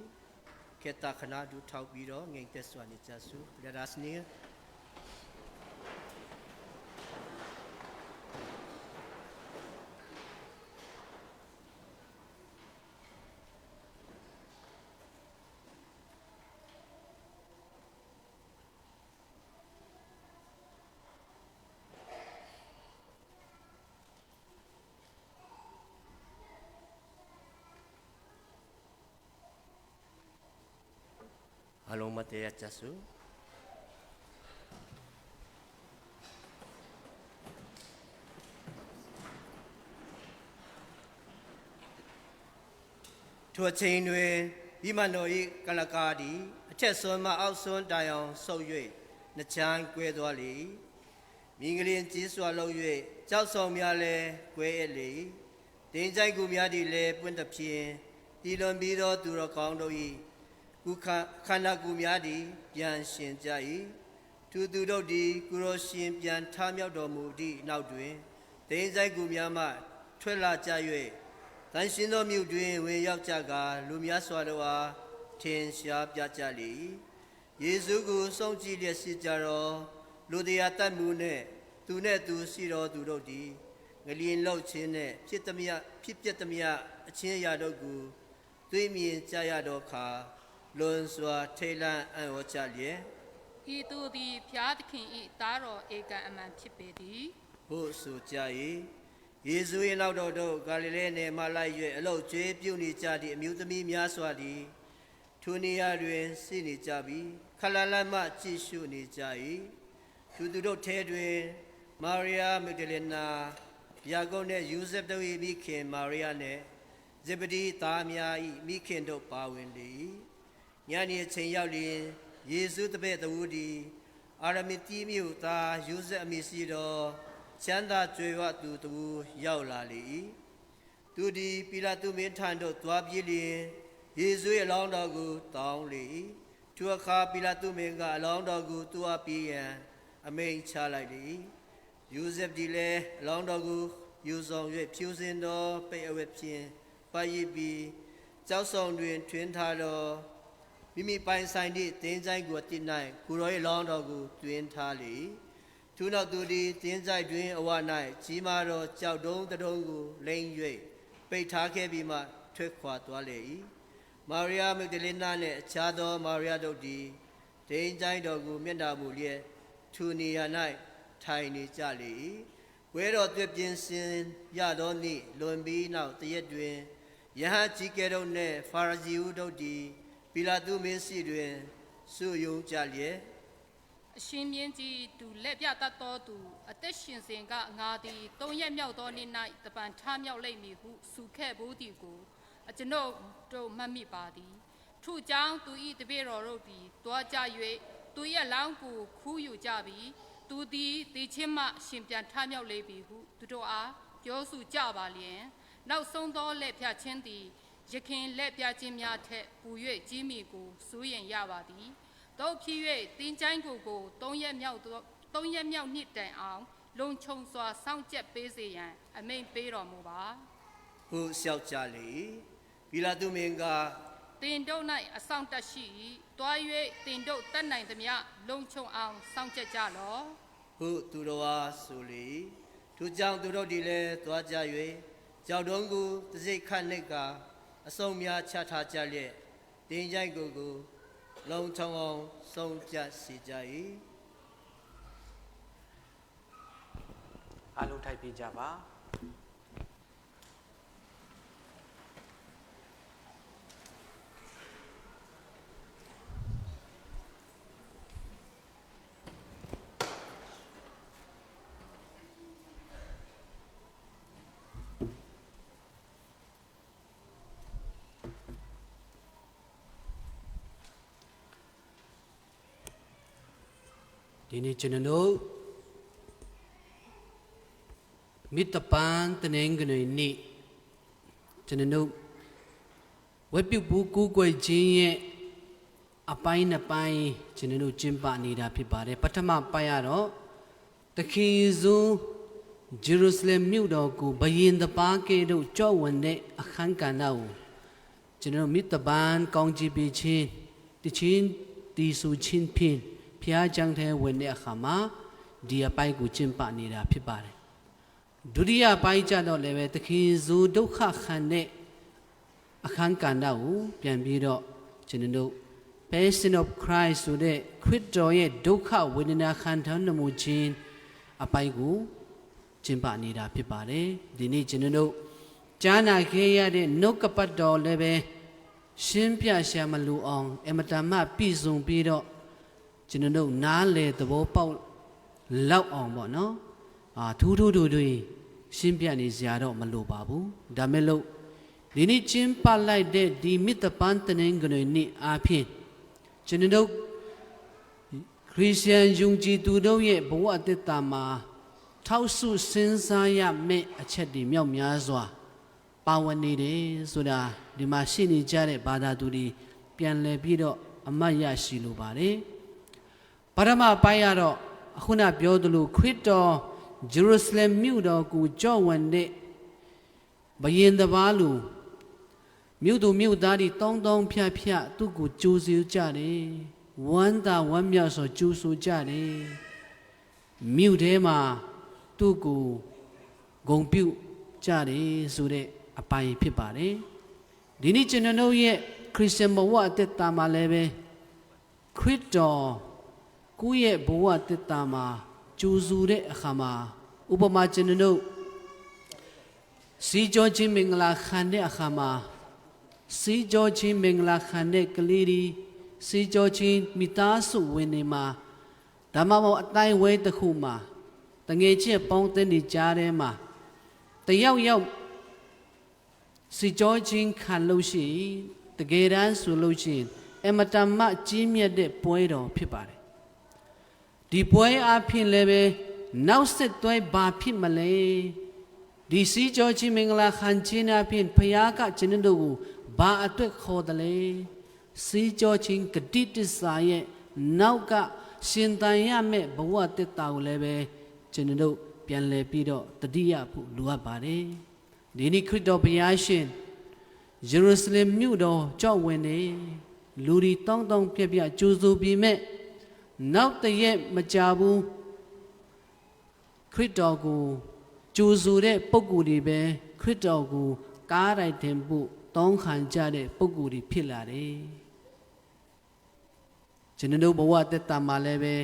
ခေတ္တခဏဒုထောက်ပြီးတော့ငြိမ်သက်စွာနေကြစို့ Let us kneelအလုံးမတရားကြစို့ထိုအချိန်တွင်ဒီမန်တော်၏ကလကားသည်အထက်ဆွမ်းမှအောက်ဆွမ်းတိုင်အောင်ဆုပ်၍နှချမ်းကွဲသွားလေမြင်းကလေးကြီးစွာလုံး၍ကြောက်ဆောင်များလည်းကွဲအပ်လေတင်းကြိုက်ကူများသည်လည်းပွင့်သဖြင့်တည်လွန်ပြီးသောသူတော်ကောင်းတို့၏ကုခန္ဓာကိုယ်များသည်ပြန်ရှင်ကြ၏သူတို့သည်ကိုရောရှင်ပြန်ထမြောက်တော်မူသည့်နောက်တွင်တင်းကြိုက်ကူများမှထွက်လာကြ၍တန်ရှင်သောမြို့တွင်ဝင်ရောက်ကြကာလူများစွာတို့အားထင်ရှားပြကြလေယေရှုကိုစောင့်ကြည့်လျက်ရှိကြတော့လူတရားတတ်မှုနှင့်သူရှိတော်သူတို့သည်ငလျင်လောက်ခြင်းနှင့်ဖြစ်ပျက်သမျှအချင်းအရာတို့ကိုတွေးမြင်ကြရသောအခါလွန်စွာထိတ်လန့်အံ့ဩကြလျက်ဤသူသည်ဖျားသခင်၏သားတော်ဧကန်အမှန်ဖြစ်ပေသည်ဟုဆိုကြ၏ယေရှု၏နောက်တော်တို့ဂါလိလဲနယ်မှလိုက်၍အလုတ်ကျွေးပြုနေကြသည့်အမျိုးသမီးများစွာသည်ထိုနေရာတွင်ရှိနေကြပြီးခလလမှကြည့်ရှုနေကြ၏ သူတို့ထဲတွင်မာရိယာမဂဒလနာယာကုပ်နှင့်ယူဇက်တို့၏မိခင်မာရိယာနှင့်ဇေဗဒိသားများ၏မိခင်တို့ပါဝင်လေညနေအချိန်ရောက်လျင်ယေရှုတပည့်တော်သည်အာရမတိမြို့သားယူဇက်အမည်ရှိသောချမ်းသာကြွယ်ဝသူတို့ရောက်လာလေ၏သူသည်ပိလာတုမင်းထံသို့သွားပြေးလျင်ယေရှု၏အလောင်းတော်ကိုတောင်းလေ၏ထိုအခါပိလာတုမင်းကအလောင်းတော်ကိုတွားပြေးရန်အမိန့်ချလိုက်လေ၏ယူဇက်သည်လည်းအလောင်းတော်ကိုယူဆောင်၍ဖြူစင်သောပိတ်အဝတ်ဖြင့်ပတ်ရစ်ပြီးကြောက်ဆောင်တွင်ထွင်းထားသောမိမိပိုင်ဆိုင်သည့်တင်းကြိုင်ကိုတည်၌ကိုရော၏လောင်းတော်ကိုတွင်ထားလေထိုနောက်သူသည်တင်းကြိုင်တွင်အဝ၌ကြီးမားသောကြောက်တုံးတုံးကိုလိမ့်၍ပိတ်ထားခဲ့ပြီးမှထွက်ခွာသွားလေ၏မာရိယာမဂဒလနာနှင့်အခြားသောမာရိယာတို့သည်တင်းကြိုင်တော်ကိုမျက်နှာမူလျက်ထိုနေရာ၌ထိုင်နေကြလေ၏ဝဲတော်တွေ့ပြင်ဆင်ရသောနေ့လွန်ပြီးနောက်တရက်တွင်ယဟန်ကြီးကဲတို့နှင့်ဖာရဇီဦးတို့သည်ပိလာတုမင်းစီတွင်စုယုံကြလျက်အရှင်မြင်းကြီးသူလက်ပြတတ်တော်သူအသက်ရှင်စဉ်ကငါသည်၃ရက်မြောက်သောနေ့၌တပံထားမြောက်လိမ့်မည်ဟုဆုခဲ့ဘူးသည်ကိုကျွန်ုပ်တို့မှတ်မိပါသည်ထို့ကြောင့်သူ၏တပည့်တော်တို့သည်တွားကြ၍သူ၏လောင်းကိုခူးယူကြပြီးသူသည်တေချင်းမှရှင်ပြန်ထားမြောက်လေပြီဟုသူတို့အားပြောဆိုကြပါလျင်နောက်ဆုံးသောလက်ဖြတ်ခြင်းသည်ရခင်လက်ပြခြင်းများထက်ပူ၍ကြီးမိကိုစိုးရင်ရပါသည်တို့ဖြစ်၍တင်းချိုင်းကို3ရက်မြောက်နှစ်တိုင်အောင်လုံခြုံစွာစောင့်ကြက်ပေးစေရန်အမိန့်ပေးတော်မူပါဟုလျှောက်ကြလေပိလာတုမင်းကတင်တို့၌အဆောင်တရှိတွား၍တင်တို့တတ်နိုင်သမျှလုံခြုံအောင်စောင့်ကြက်ကြလောဟုသူတော်အားဆိုလေထိုကြောင့်သူတို့ဒီလည်းသွားကြ၍ကြောက်တုံးကိုတစိတ်ခတ်နှိတ်ကအစုံများချထားကြလျက်တင်းကြိုက်ကိုလုံခြုံအောင်ဆုံးကြစီကြ၏အားလုံးထိုက်ပြကြပါဒီနေ့ကျွန်တော်တို့မိတ္တပန်တနင်္ဂနွေနေ့ကျွန်တော်တို့ဝက်ပြုတ်ဘူးကူးကွယ်ခြင်းရဲ့အပိုင်းနှစ်ပိုင်းကျွန်တော်တို့ကျင်းပနေတာဖြစ်ပါတယ်ပထမပိုင်းကတော့သခင်ယေရှုဂျေရုဆလင်မြို့တော်ကိုဘယင်တပါးကဲ့သို့ကြော့ဝင်တဲ့အခန်းကဏ္ဍကိုကျွန်တော်မိတ္တပန်ကောင်းချီးပေးခြင်းတခြင်းတီဆူခြင်းဖြင့်ဖျားကြောင့်ထဲဝင်တဲ့အခါမှာဒီအပိုင်းကိုကျင့်ပနေတာဖြစ်ပါတယ်ဒုတိယပိုင်းကျတော့လည်းပဲသခင်ယေရှုဒုက္ခခံတဲ့အခန်းကဏ္ဍကိုပြန်ပြီးတော့ကျွန်တော်တို့ Passion of Christ ဆိုတဲ့ခရစ်တော်ရဲ့ဒုက္ခဝေဒနာခံထားမှုခြင်းအပိုင်းကိုကျင့်ပနေတာဖြစ်ပါတယ်ဒီနေ့ကျွန်တော်တို့ကြားနာခဲ့ရတဲ့နှုတ်ကပတ်တော်လည်းပဲရှင်းပြရှာမလို့အောင်အမတန်မှပြည့်စုံပြီးတော့ကျွန်တော်တို့နားလေသဘောပေါက်လောက်အောင်ပေါ့နော်ထူးထူးတွေရှင်းပြနေစရာတော့မလိုပါဘူးဒါမဲ့လို့ဒီနေ့ကျင်းပလိုက်တဲ့ဒီမိတ္တပန်တနင်္ဂနွေနေ့အားဖြင့်ကျွန်တော်တို့ခရစ်ယာန်ယုံကြည်သူတို့ရဲ့ဘဝအတ္တမှာထောက်ဆုစဉ်းစားရမယ့်အချက်တွေမြောက်များစွာပါဝင်နေတယ်ဆိုတာဒီမှာရှိနေကြတဲ့ဘာသာသူတွေပြန်လည်ပြီးတော့အမှတ်ရရှိလိုပါတယ်ပထမပိုင်းကတော့အခုနပြောသလိုခရစ်တော်ဂျေရုဆလင်မြို့တော်ကိုကြော့ဝင်တဲ့ဘယင်တပါးလူမြို့သူမြို့သားတွေတောင်းဖြတ်သူ့ကိုကြိုးဆိုကြတယ်ဝမ်းသာဝမ်းမြောက်စွာကြိုးဆိုကြတယ်မြို့ထဲမှာသူ့ကိုဂုဏ်ပြုကြတယ်ဆိုတဲ့အပိုင်းဖြစ်ပါတယ်ဒီနေ့ကျွန်တော်တို့ရဲ့ခရစ်ယာန်ဘဝအသက်တာမှာလည်းပဲခရစ်တော်ကိုယ့်ရဲ့ဘဝတည်တာမှာကြိုးစုတဲ့အခါမှာဥပမာကျွန်တော်တို့စီကြောချင်းမင်္ဂလာခံတဲ့အခါမှာစီကြောချင်းမင်္ဂလာခံတဲ့ကလေးတွေစီကြောချင်းမိသားစုဝင်တွေမှာ ဓမ္မမောအတိုင်းဝဲတစ်ခုမှာတငယ်ချင်းပေါင်းသင်းနေကြတဲ့မှာတယောက်ယောက်စီကြောချင်းခံလို့ရှိတကယ်တမ်းဆိုလို့ရှိရင်အမတမကြီးမြတ်တဲ့ပွဲတော်ဖြစ်ပါတယ်ဒီပွဲအဖြစ်လည်းပဲနောက်ဆက်တွဲဘာဖြစ်မလဲဒီစီကြောချင်းမင်္ဂလာခံခြင်းအဖြစ်ဖခင်ကကျွန်တော်တို့ကိုဘာအတွက်ခေါ်တယ်လဲစီကြောချင်းဂတိတစ္ဆာရဲ့နောက်ကရှင်တန်ရမဲ့ဘဝတက်တာကိုလည်းပဲကျွန်တော်တို့ပြန်လည်ပြီးတော့တတိယဖို့လိုအပ်ပါတယ်ဒီနေ့ခရစ်တော်ဘုရားရှင်ယေရုရှလင်မြို့တော်ကြောက်ဝင်နေလူတွေတောင်းတောင်းပြပြကြိုးစိုးပြီးမဲ့နောက်တရက်မကြာဘူးခရစ်တော်ကိုကြိုးစိုးတဲ့ပုဂ္ဂိုလ်တွေပဲခရစ်တော်ကိုကားလိုက်တင်ဖို့တောင်းခံကြတဲ့ပုဂ္ဂိုလ်တွေဖြစ်လာတယ်ကျွန်တော်တို့ဘဝတက်တာမှာလည်းပဲ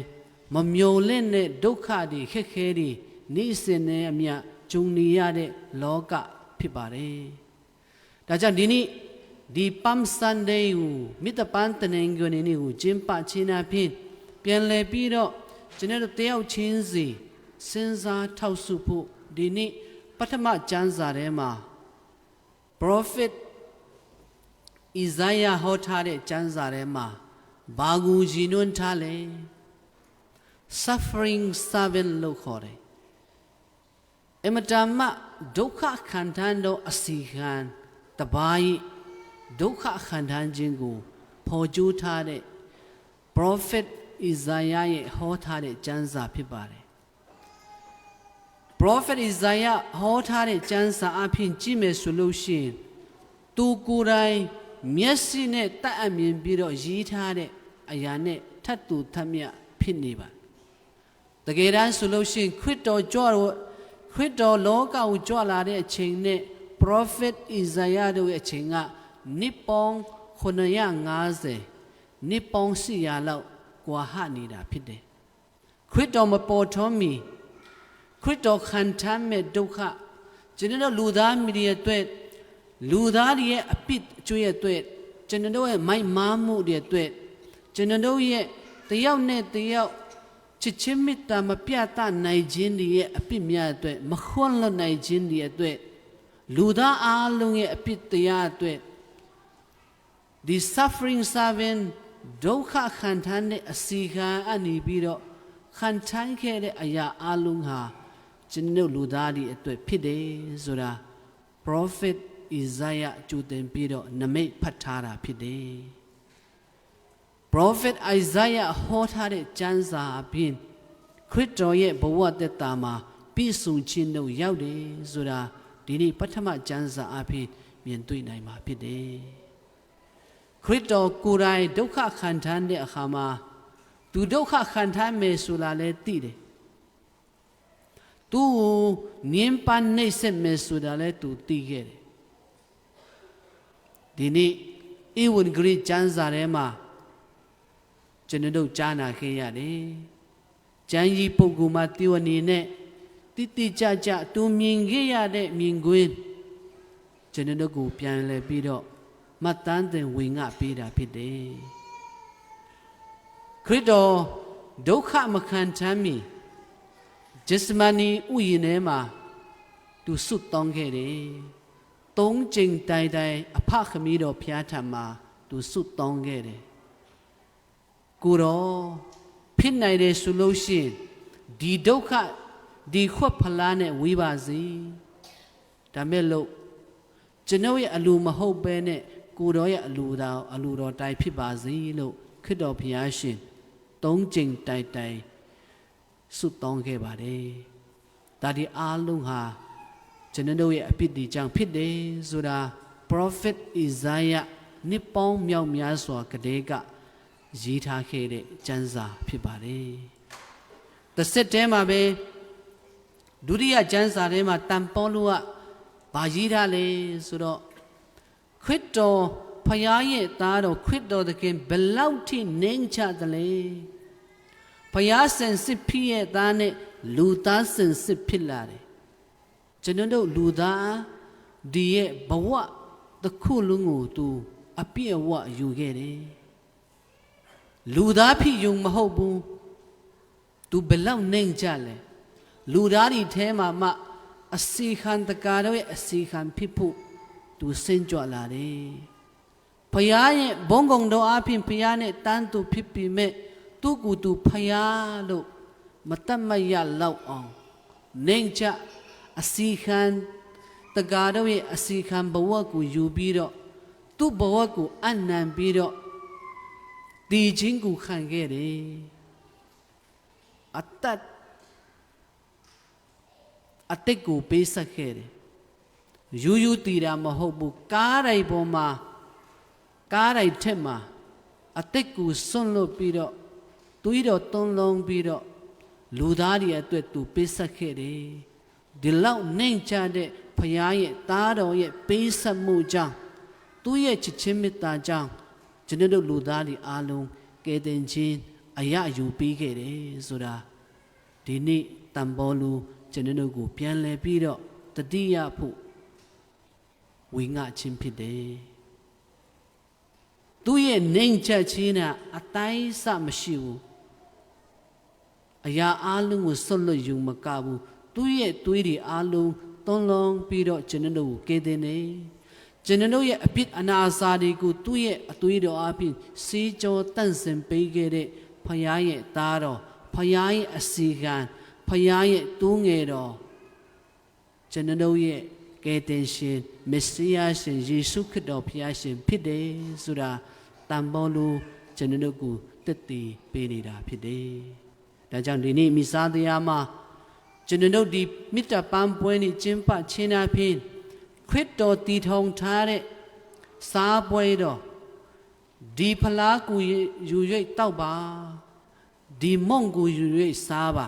မမျော်လင့်တဲ့ဒုက္ခတွေခက်ခဲတွေနေ့စဉ်နဲ့အမျှကြုံနေရတဲ့လောကဖြစ်ပါတယ်ဒါကြောင့်ဒီနေ့ဒီPalm Sundayကိုမိတ္တပန်းတနင်္ဂနွေနေ့ကိုကျင်းပခြင်းအပြင်ပြန်လည်ပြီးတော့ကျွန်တော်တို့တယောက်ချင်းစီစဉ်းစားထောက်ဆုဖို့ဒီနေ့ပထမကျမ်းစာထဲမှာ Prophet Isaiah ဟောထားတဲ့ကျမ်းစာထဲမှာဘာကိုရည်ညွှန်းထားလဲ Suffering servant လို့ခေါ်တယ်အမတမဒုက္ခခံထားသောအစီခံတပါးဒုက္ခခံထားခြင်းကိုဖော်ကျူးထားတဲ့ Prophet Isaiah ရဲ့ဟောထားတဲ့ကျမ်းစာဖြစ်ပါတယ် Prophet Isaiah ဟောထားတဲ့ကျမ်းစာအဖြစ်ကြည့်မယ်ဆိုလို့ရှိရင်သူကိုယ်တိုင်မျက်စိနဲ့တတ်အမြင်ပြီးတော့ရေးထားတဲ့အရာနဲ့ထပ်တူထပ်မြတ်ဖြစ်နေပါတကယ်တမ်းဆိုလို့ရှိရင်ခရစ်တော်လောကကိုကြွလာတဲ့အချိန်နဲ့ Prophet Isaiah တို့ရဲ့အချိန်ကနှစ်ပေါင်း950နှစ်ပေါင်း400လောက်ကွာဟနေတာဖြစ်တယ်ခရစ်တော်မပေါ်ထွန်းမီခရစ်တော်ခံထားမဲ့ဒုက္ခကျွန်တော်လူသားမီဒီယာအတွက်လူသားတွေရဲ့အပြစ်အကျွေးအတွက်ကျွန်တော်ရဲ့မိုက်မားမှုတွေအတွက်ကျွန်တော်ရဲ့တယောက်နဲ့တယောက်ချစ်ချင်းမေတ္တာမပြတ်နိုင်ခြင်းတွေရဲ့အပြစ်များအတွက်မခွန်းလွတ်နိုင်ခြင်းတွေအတွက်လူသားအားလုံးရဲ့အပြစ်တရားအတွက်ဒီ suffering servant ဒုက္ခခံထားတဲ့အစီခံအနေပြီးတော့ခံထိုင်းခဲ့တဲ့အရာအလုံးဟာကျွန်တော်လူသားတွေအတွက်ဖြစ်တယ်ဆိုတာ Prophet Isaiah ကြိုတင်ပြီးတော့နမိတ်ဖတ်ထားတာဖြစ်တယ် Prophet Isaiah ဟောထားတဲ့ကျမ်းစာအပြင်ခရစ်တော်ရဲ့ဘဝတက်တာမှာပြည့်စုံခြင်းတို့ရောက်တယ်ဆိုတာဒီနေ့ပထမကျမ်းစာအပြင်မြင်တွေ့နိုင်မှာဖြစ်တယ်ခရစ်တော်ကိုယ်တိုင်ဒုက္ခခံထားတဲ့အခါမှာသူဒုက္ခခံထားမယ်ဆိုတာလည်းသိတယ်သူငင်းပန်းနှိမ့်ဆက်မယ်ဆိုတာလည်းသူသိခဲ့တယ်ဒီနေ့ဧဝံဂေလိကျမ်းစာထဲမှာကျွန်တော်တို့ကြားနာခဲ့ရတယ်ကျမ်းကြီးပုဂ္ဂိုလ်မှာတိဝနေနဲ့တိတိကျကျသူမြင်ခဲ့ရတဲ့မြင်ကွင်းကျွန်တော်တို့ကိုပြန်လဲပြီးတော့မှတ်တမ်းတင်ဝင်ငါပေးတာဖြစ်တယ်ခရစ်တော်ဒုက္ခမခံချမ်းမီဂျက်စမနီဥယျာဉ်ထဲမှာသူဆုတ်တောင်းခဲ့တယ်သုံးချိန်တိုင်တိုင်အဖခမည်းတော်ဖျားထံမှာသူဆုတ်တောင်းခဲ့တယ်ကိုတော်ဖြစ်နိုင်တယ်ဆိုလို့ရှိရင်ဒီဒုက္ခဒီခွက်ဖလားနဲ့ဝေးပါစေဒါမဲ့လို့ကျွန်ုပ်ရဲ့အလိုမဟုတ်ပဲနဲ့ကိုတော်ရဲ့အလိုတော်တိုင်ဖြစ်ပါစေလို့ခရစ်တော်ဘုရားရှင်သုံးချိန်တိုင်တိုင်ဆုတောင်းခဲ့ပါတယ်ဒါဒီအားလုံးဟာကျွန်တော်ရဲ့အပြစ်တွေကြောင့်ဖြစ်တယ်ဆိုတာ Prophet Isaiah နှစ်ပေါင်းမြောက်များစွာကတည်းကရေးထားခဲ့တဲ့ကျမ်းစာဖြစ်ပါတယ်တစ်ဆက်တည်းမှာပဲဒုတိယကျမ်းစာထဲမှာတန်ပေါလုကဘာရေးထားလဲဆိုတော့ခရစ်တော်ဖခင်ရဲ့သားတော်ခရစ်တော်သခင်ဘယ်လောက်ထိနှိမ့်ချတယ်လဲဖခင်စင်စစ်ဖြစ်ရဲ့သားနဲ့လူသားစင်စစ်ဖြစ်လာတယ်ကျွန်တော်တို့လူသားဒီရဲ့ဘဝတစ်ခုလုံးကိုသူအပြည့်အဝယူခဲ့တယ်လူသားဖြစ်ယုံမဟုတ်ဘူး သူဘယ်လောက်နှိမ်ကြလဲလူသားတွေထဲမှာမှအစီခံတကားတော့ရဲ့အစီခံဖြစ်ဖို့သူစင်ကြွလာတယ်ဖယားရဲ့ဘုံကုံတော်အပြင်ဖယားနဲ့တန်းသူဖြစ်ပြီးမဲ့သူကူသူဖယားလို့မတတ်မရလောက်အောင်နှိမ်ကြအစီခံတကားတော့ရဲ့အစီခံဘဝကိုယူပြီးတော့သူ့ဘဝကိုအနံပြီးတော့တည်ခြင်းကိုခံခဲ့တယ်အတက်ကိုပေးဆက်ခဲ့တယ်ယူယူတည်တာမဟုတ်ဘူးကားရိုက်ပေါ်မှာကားရိုက်ထက်မှာအတက်ကိုစွန့်လွတ်ပြီးတော့သူ့တော်သွန်းလုံးပြီးတော့လူသားတွေအတွက်သူပေးဆက်ခဲ့တယ်ဒီလောက်နှိမ်ချတဲ့ဖယားရဲ့သားတော်ရဲ့ပေးဆက်မှုကြောင့်သူ့ရဲ့ချစ်ချင်းမေတ္တာကြောင့်ကျွန်တော်တို့လူသားတွေအားလုံးကယ်တင်ခြင်းအရယူပေးခဲ့တယ်ဆိုတာဒီနေ့တန်ဖိုးလူကျွန်တော်တို့ကိုပြန်လည်ပြီးတော့တတိယဖို့ဝိငှခြင်းဖြစ်တယ်သူ့ရဲ့နှိမ်ချက်ခြင်းကအတိုင်းအဆမရှိဘူးအရာအားလုံးကိုဆွတ်လွတ်ယူမကဘူးသူ့ရဲ့သွေးတွေအားလုံးသွန်းလောင်းပြီးတော့ကျွန်တော်တို့ကိုကယ်တင်တယ်ကျွန်တော်ရဲ့အပြစ်အနာအစာတွေကိုသူ့ရဲ့အသွေးတော်အပြင်စေးကြောတန့်စင်ပေးခဲ့တဲ့ဖယားရဲ့သားတော်ဖယားရဲ့အစီခံဖယားရဲ့တိုးငယ်တော်ကျွန်တော်ရဲ့ကယ်တင်ရှင်မက်ဆီယာရှင်ယေရှုခရစ်တော်ဖယားရှင်ဖြစ်တယ်ဆိုတာတန်ဖိုးလို့ကျွန်တော်ကိုတက်တည်ပေးနေတာဖြစ်တယ်။ဒါကြောင့်ဒီနေ့မိသားတရားမှာကျွန်တော်ဒီမေတ္တာပန်းပွဲနဲ့ကျင်းပခြင်းအပြင်ခရစ်တော်တည်ထောင်ထားတဲ့စားပွဲတော်ဒီဖလားကိုယူ၍တောက်ပါဒီမုံကိုယူ၍စားပါ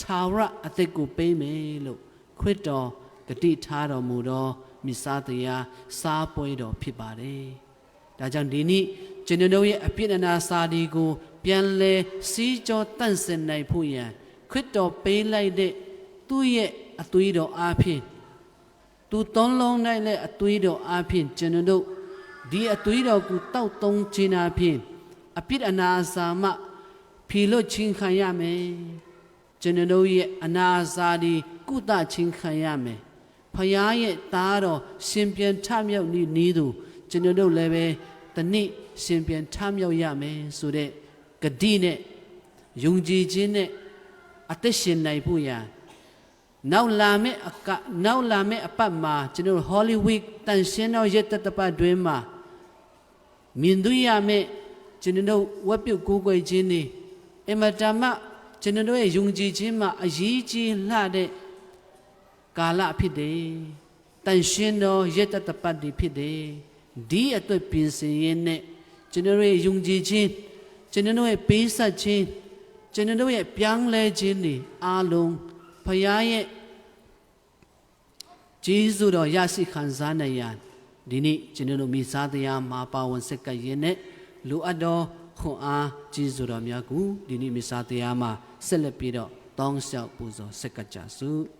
ထာဝရအသက်ကိုပေးမယ်လို့ခရစ်တော်ဂတိထားတော်မူသောမိစားတရားစားပွဲတော်ဖြစ်ပါတယ်။ဒါကြောင့်ဒီနေ့ကျွန်တော်ရဲ့အပြစ်အနာစာဒီကိုပြန်လဲစီးကြောတန့်စင်နိုင်ဖို့ရန်ခရစ်တော်ပေးလိုက်တဲ့သူ့ရဲ့အသွေးတော်အားဖြင့်သူသွန်းလုံးနိုင်တဲ့အသွေးတော်အားဖြင့်ကျွန်တော်တို့ဒီအသွေးတော်ကိုတောက်သုံးခြင်းအားဖြင့်အပြစ်အနာစာမှဖြေလွတ်ခြင်းခံရမယ်ကျွန်တော်တို့ရဲ့အနာစာဒီကုသခြင်းခံရမယ်ဖယားရဲ့သားတော်ရှင်ပြန်ထမြောက်နေသူကျွန်တော်တို့လည်းပဲတနေ့ရှင်ပြန်ထမြောက်ရမယ်ဆိုတဲ့ဂတိနဲ့ယုံကြည်ခြင်းနဲ့အသက်ရှင်နိုင်ဖို့ရန်နောက်လာမယ့်အပတ်မှာကျွန်တော် Holy Week တန်ရှင်းသောရက်တပတ်တွင်မှာမြင်တွေ့ရမယ့်ကျွန်တော်ဝတ်ပြုတ်ကိုးကွယ်ခြင်းတွေအမတမကျွန်တော်ရဲ့ယုံကြည်ခြင်းမှာအရေးကြီးလှတဲ့ကာလဖြစ်တယ်တန်ရှင်းသောရက်တပတ်တွေဖြစ်တယ်ဒီအတွက်ပြင်ဆင်ရင်းနဲ့ကျွန်တော်ရဲ့ယုံကြည်ခြင်းကျွန်တော်ရဲ့ပေးဆက်ခြင်းကျွန်တော်ရဲ့ပြောင်းလဲခြင်းတွေအားလုံးဖယားရဲ့ကျေးဇူးတော်ရရှိခံစားနိုင်ရန်ဒီနေ့ကျွန်တော်မိသားတရားမှာပါဝင်ဆက်ကပ်ရင်းနဲ့လိုအပ်သောခွန်အားကျေးဇူးတော်များကိုဒီနေ့မိသားတရားမှာဆက်လက်ပြီးတော့တောင်းလျှောက်ပူဇော်ဆက်ကပ်ကြစို့